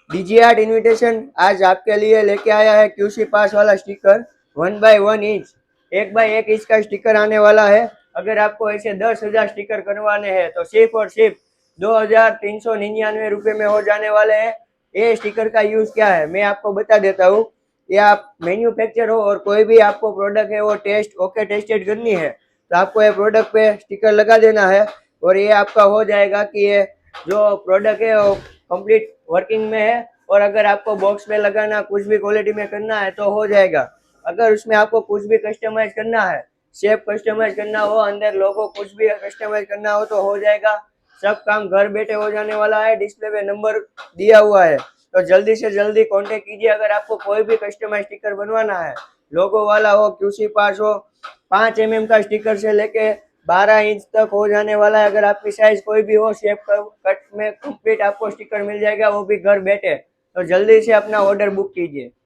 DG art invitation आज आपके लिए लेके आया है क्यूसी पास वाला sticker 1x1 inch. 1x1 inch का स्टिकर आने वाला है। अगर आपको ऐसे 10,000 स्टिकर करवाने हैं तो सिर्फ और सिर्फ 2,399 रुपये में हो जाने वाले हैं। ये स्टिकर का यूज क्या है मैं आपको बता देता हूँ। ये आप मैन्युफैक्चर हो और कोई भी आपको प्रोडक्ट है वो टेस्टेड करनी है तो आपको ये प्रोडक्ट पे स्टिकर लगा देना है और ये आपका हो जाएगा कि ये जो प्रोडक्ट है वो कंप्लीट वर्किंग में है। और अगर आपको बॉक्स में लगाना कुछ भी क्वालिटी में करना है तो हो जाएगा। अगर उसमें आपको कुछ भी कस्टमाइज करना है, शेप कस्टमाइज करना हो, अंदर लोगो कुछ भी कस्टमाइज करना हो तो हो जाएगा। सब काम घर बैठे हो जाने वाला है। डिस्प्ले पे नंबर दिया हुआ है तो जल्दी से जल्दी कांटेक्ट कीजिए। अगर आपको कोई भी कस्टमाइज स्टिकर बनवाना है, लोगो वाला हो, क्यूसी पास हो, 5 mm का स्टिकर से लेके 12 इंच तक हो जाने वाला है। अगर आपकी साइज कोई भी हो, शेप कट में कंप्लीट आपको स्टिकर मिल जाएगा, वो भी घर बैठे। तो जल्दी से अपना ऑर्डर बुक कीजिए।